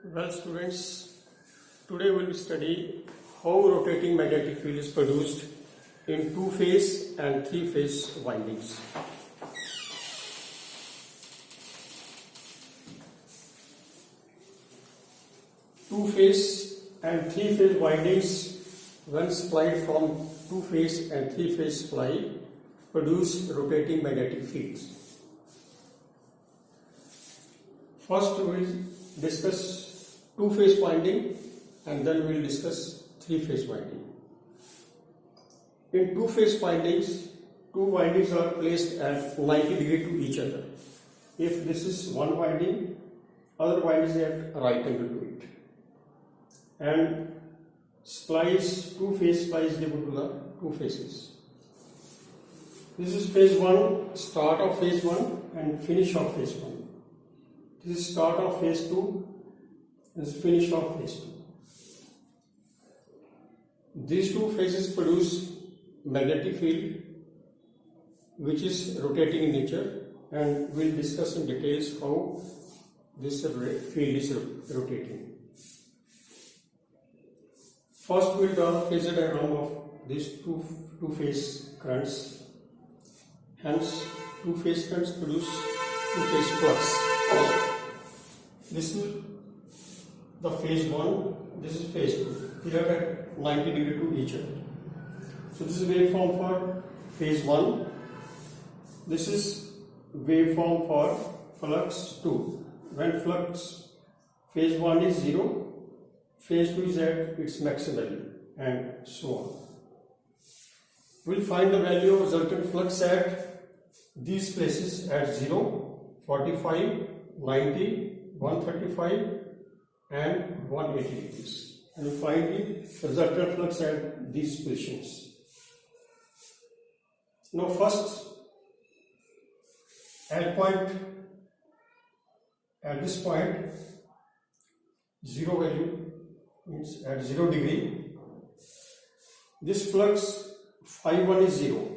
Well, students, today we will study how rotating magnetic field is produced in two-phase and three-phase windings. Two-phase and three-phase windings, when supplied from two-phase and three-phase supply, produce rotating magnetic fields. First, we will discuss two-phase winding and then we will discuss three-phase winding. In two-phase windings, two windings are placed at 90 degrees to each other. If this is one winding, other winding is at right angle to it. And two-phase supply is given to the two phases. This is phase 1, start of phase 1 and finish of phase 1. This is start of phase 2, this is finish of phase 2. These two phases produce magnetic field which is rotating in nature, and we will discuss in details how this field is rotating. First we will draw the phasor diagram of these two-phase currents. Hence, two-phase currents produce two-phase flux. This is the phase 1, this is phase 2. They are at 90 degrees to each other. So this is waveform for phase 1. This is waveform for flux 2. When flux phase 1 is 0, phase 2 is at its maximum value, and so on. We will find the value of resultant flux at these places at 0, 45, 90, 135 and 180 degrees. And we find the resultant flux at these positions. Now first, at this point, 0 value means at 0 degree, this flux phi 1 is 0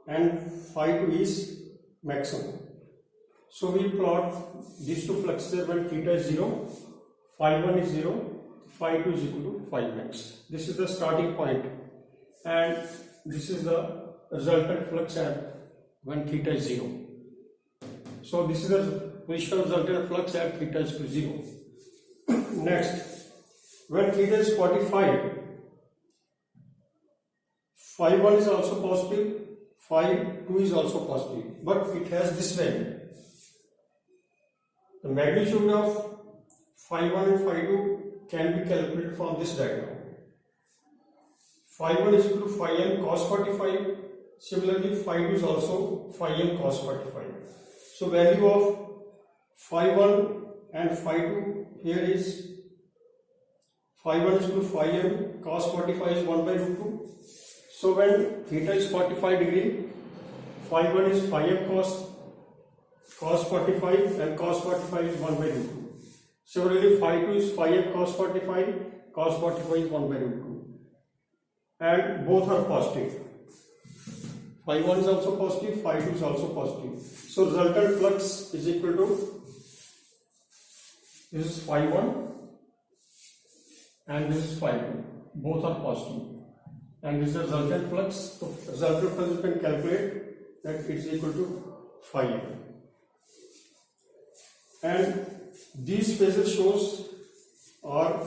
and phi 2 is maximum. So we plot these two fluxes when theta is 0, phi 1 is 0, phi 2 is equal to phi max. This is the starting point and this is the resultant flux at when theta is 0. So this is the position of resultant flux at theta is equal to 0. Next, when theta is 45, phi 1 is also positive, phi 2 is also positive, but it has this value. The magnitude of phi 1 and phi 2 can be calculated from this diagram. Phi 1 is equal to phi m cos 45. Similarly, phi 2 is also phi m cos 45. So value of phi 1 and phi 2 here is phi 1 is equal to phi m cos 45 is 1 by root 2. So when theta is 45 degree, phi 1 is phi m cos 45 and cos 45 is 1 by root 2. Similarly, phi 2 is phi m cos 45, cos 45 is 1 by root 2. And both are positive. Phi 1 is also positive, phi 2 is also positive. So resultant flux is equal to, this is phi 1 and this is phi 2. Both are positive. And this is the resultant flux. So resultant flux you can calculate that it is equal to phi m. And these phases shows, or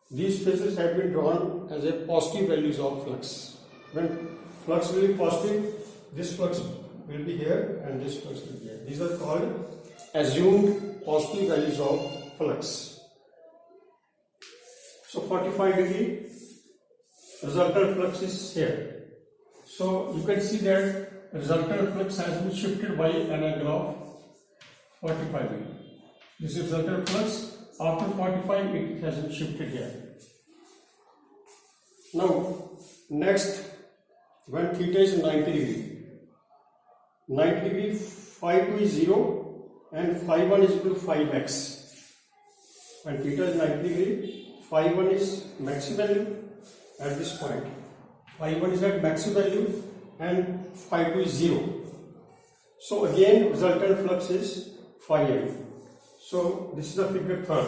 these phases have been drawn as a positive values of flux. When flux will be positive, this flux will be here and this flux will be here. These are called assumed positive values of flux. So 45 degree resultant flux is here. So you can see that resultant flux has been shifted by an angle of 45 degree. This is resultant flux. After 45, it has been shifted here. Now, next, when theta is 90 degree, phi 2 is 0 and phi 1 is equal to phi max. When theta is 90 degree, phi 1 is maximum value at this point. Phi 1 is at maximum value and phi 2 is 0. So again, resultant flux is phi m. So this is the figure third.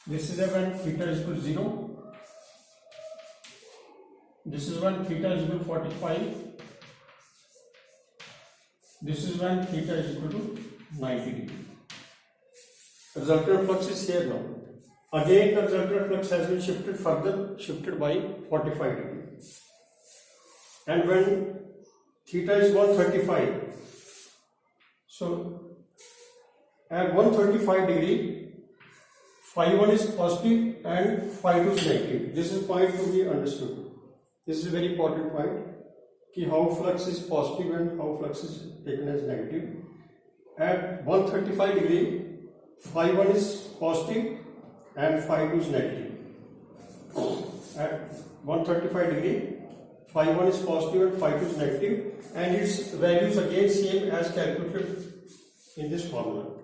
This is when theta is equal to 0. This is when theta is equal to 45. This is when theta is equal to 90 degree. Resultant flux is here now. Again the resultant flux has been shifted by 45 degree. And when theta is 135, so at 135 degree, phi 1 is positive and phi 2 is negative. This is point to be understood. This is a very important point. How flux is positive and how flux is taken as negative. At 135 degree, phi 1 is positive and phi 2 is negative. At 135 degree, phi 1 is positive and phi 2 is negative, and its values again same as calculated in this formula.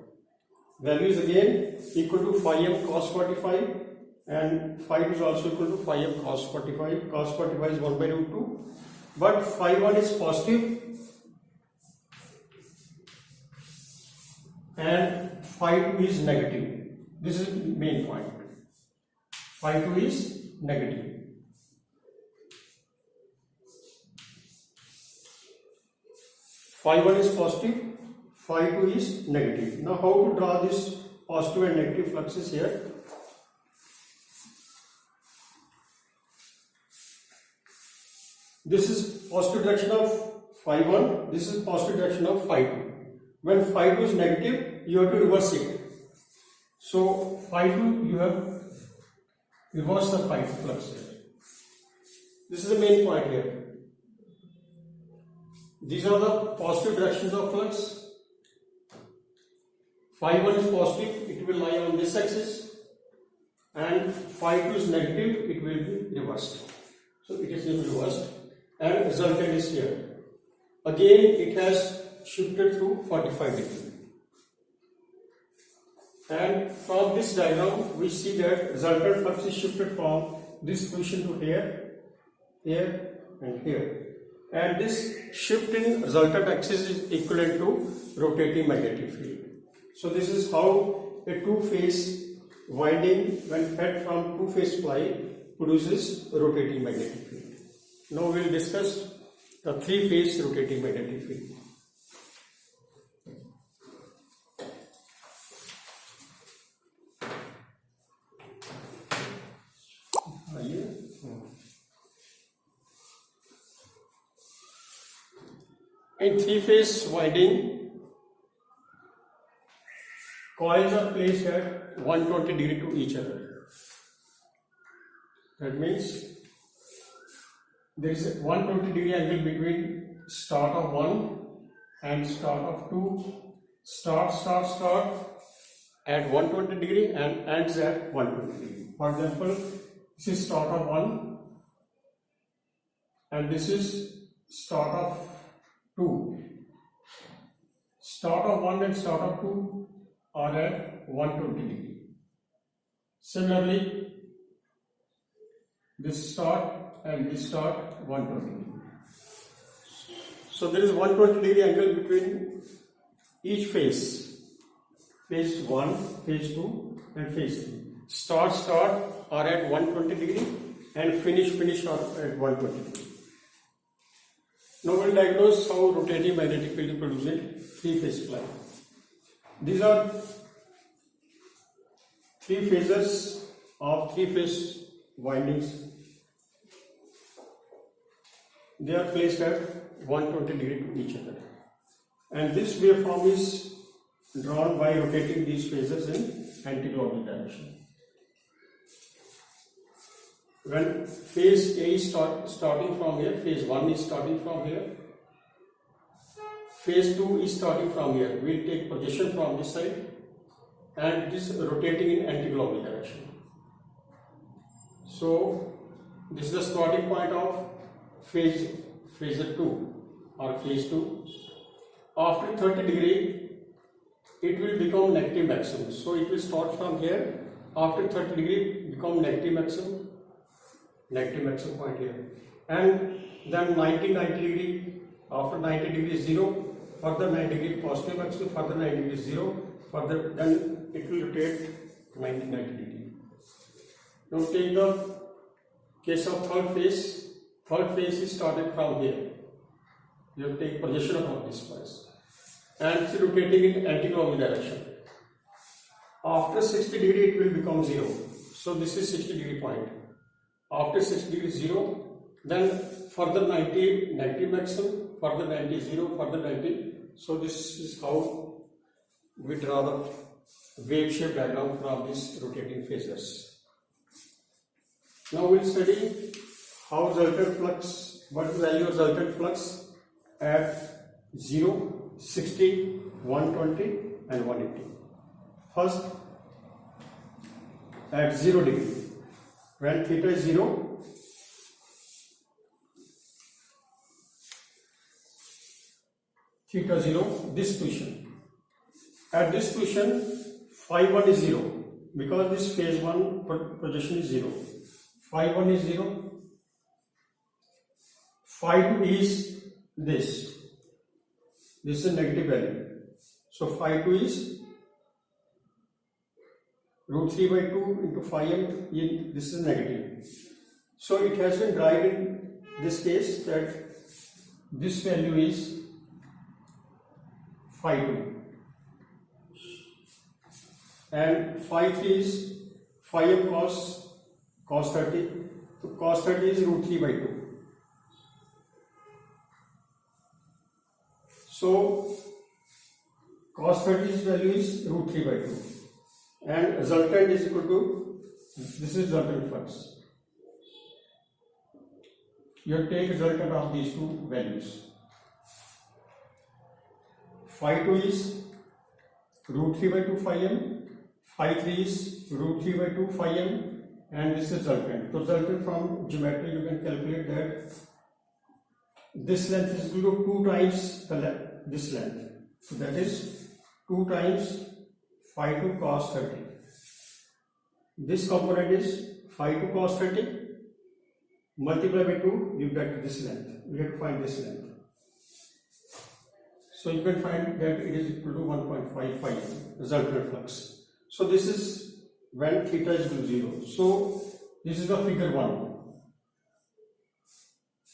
Values again equal to phi m cos 45 and phi 2 is also equal to phi m cos 45. Cos 45 is 1 by root 2. But phi 1 is positive and phi 2 is negative. This is the main point. Phi 2 is negative. Phi 1 is positive, phi 2 is negative. Now how to draw this positive and negative fluxes here? This is positive direction of phi 1, this is positive direction of phi 2. When phi 2 is negative, you have to reverse it. So phi 2, you have reversed the phi 2 flux here. This is the main point here. These are the positive directions of flux. Phi 1 is positive, it will lie on this axis, and phi 2 is negative, it will be reversed. So it is reversed. And resultant is here. Again it has shifted through 45 degree. And from this diagram we see that resultant flux is shifted from this position to here, here and here. And this shift in resultant axis is equivalent to rotating magnetic field. So this is how a two-phase winding when fed from two-phase supply produces rotating magnetic field. Now we will discuss the three-phase rotating magnetic field. In three-phase winding, coils are placed at 120 degree to each other. That means there is a 120 degree angle between start of 1 and start of 2. Start at 120 degree and ends at 120 degree. For example, this is start of 1 and this is start of 2. Start of 1 and start of 2 are at 120 degree. Similarly, this start and this start 120 degree. So there is 120 degree angle between each phase. Phase 1, phase 2 and phase 3. Start are at 120 degree and finish are at 120 degree. Now we will diagnose how rotating magnetic field is produced in three-phase supply. These are three phases of three-phase windings. They are placed at 120 degree to each other. And this waveform is drawn by rotating these phases in anti-clockwise direction. When phase A is starting from here, phase 1 is starting from here, phase 2 is starting from here. We will take projection from this side and it is rotating in anti-clockwise direction. So this is the starting point of phase 2 or phase 2. After 30 degree, it will become negative maximum. So it will start from here. After 30 degree, become negative maximum point here. And then 90 degree, after 90 degree 0, further 90 degree positive maximum, further 90 degree 0, further, then it will rotate 90 degree. Now take the case of third phase. Third phase is started from here. You have to take position of this first, and it's rotating in anti-clockwise direction. After 60 degree, it will become 0. So this is 60 degree point. After 60 degree 0, then further 90 negative maximum, further 90 0, further 90. So this is how we draw the wave shape diagram from these rotating phases. Now we'll study how resultant flux, what is the value of resultant flux at 0, 60, 120 and 180. First, at 0 degree, when theta is 0, theta 0, this position. At this position, phi 1 is 0, because this phase 1 projection is 0. Phi 1 is 0, phi 2 is this is a negative value. So phi 2 is root 3 by 2 into phi m, this is negative. So it has been derived in this case that this value is phi 2 and phi 3 is phi m cos 30. So cos 30 is root 3 by 2. So cos 30's value is root 3 by 2. And resultant is equal to, this is resultant flux. You have to take resultant of these two values. Phi 2 is root 3 by 2 phi m, phi 3 is root 3 by 2 phi m, and this is resultant. So resultant from geometry you can calculate that this length is equal to 2 times this length. So that is 2 times phi 2 cos 30. This component is phi 2 cos 30 multiplied by 2, you get this length. We have to find this length. So you can find that it is equal to 1.55 resultant flux. So this is when theta is equal to 0. So this is the figure 1.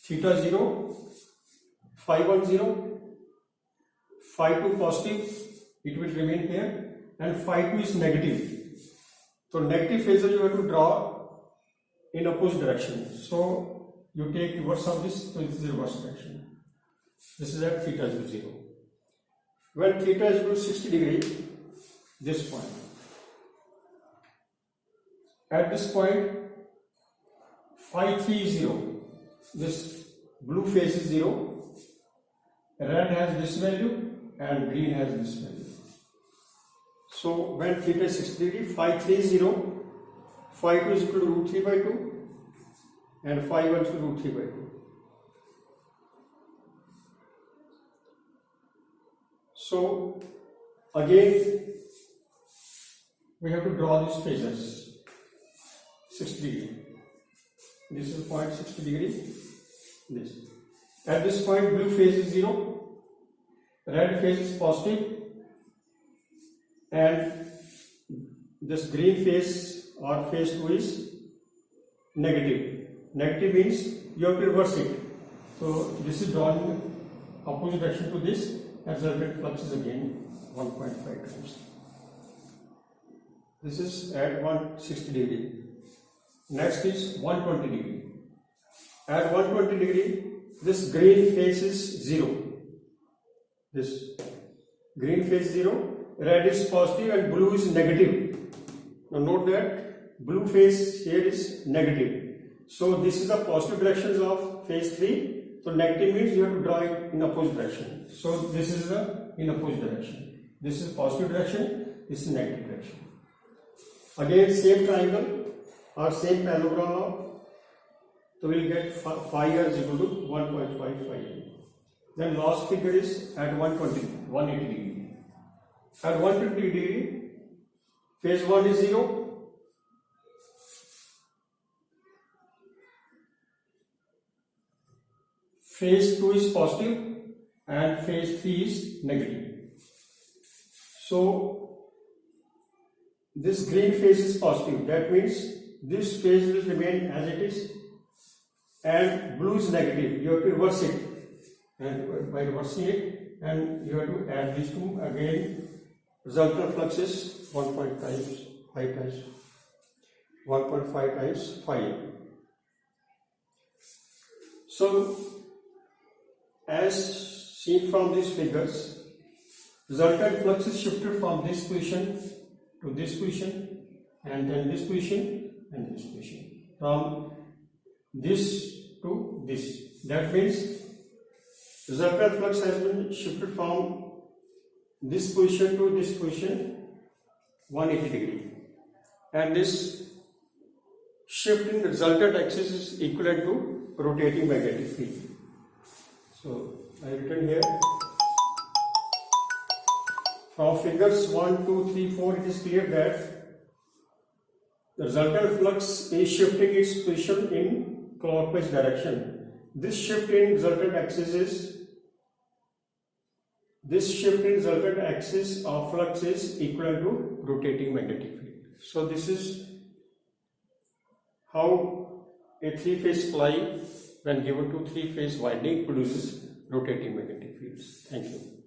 Theta 0, phi 1 0, phi 2 positive, it will remain here, and phi 2 is negative. So negative phasor you have to draw in opposite direction. So you take reverse of this, so this is the reverse direction. This is at theta is 0. When theta is equal to 60 degree, this point. At this point, phi 3 is 0. This blue phase is 0. Red has this value and green has this value. So when theta is 60 degree, phi 3 is 0, phi 2 is equal to root 3 by 2 and phi 1 is equal to root 3 by 2. So again we have to draw these phasors. 60 degree. This is point 60 degree. This. At this point, blue phase is 0, red phase is positive, and this green phase or phase 2 is negative. Negative means you have to reverse it. So this is drawn in opposite direction to this, and resultant flux is again 1.5 times. This is at 160 degree. Next is 120 degree. At 120 degree, this green phase is 0. This green phase 0, red is positive and blue is negative. Now note that blue phase here is negative. So this is the positive directions of phase 3. So negative means you have to draw it in opposite direction. So this is the in opposite direction. This is positive direction, this is negative direction. Again same triangle or same parallelogram now. So we will get phi r is equal to 1.55. Then last figure is at 180 degree. At 120 degree, phase 1 is 0. Phase 2 is positive and phase 3 is negative. So this green phase is positive. That means this phase will remain as it is, and blue is negative. You have to reverse it, and by reversing it, and you have to add these two again. Resultant flux is 1.5 times 1.5 times 5. So, as seen from these figures, resultant flux is shifted from this position to this position, and then this position and this position, from this to this. That means resultant flux has been shifted from this position to this position 180 degree, and this shift in the resultant axis is equivalent to rotating magnetic field. So I written here from figures 1, 2, 3, 4, it is clear that the resultant flux is shifting its position in clockwise direction. This shift in resultant axis of flux is equal to rotating magnetic field. So this is how a three-phase supply, when given to three-phase winding, produces rotating magnetic fields. Thank you.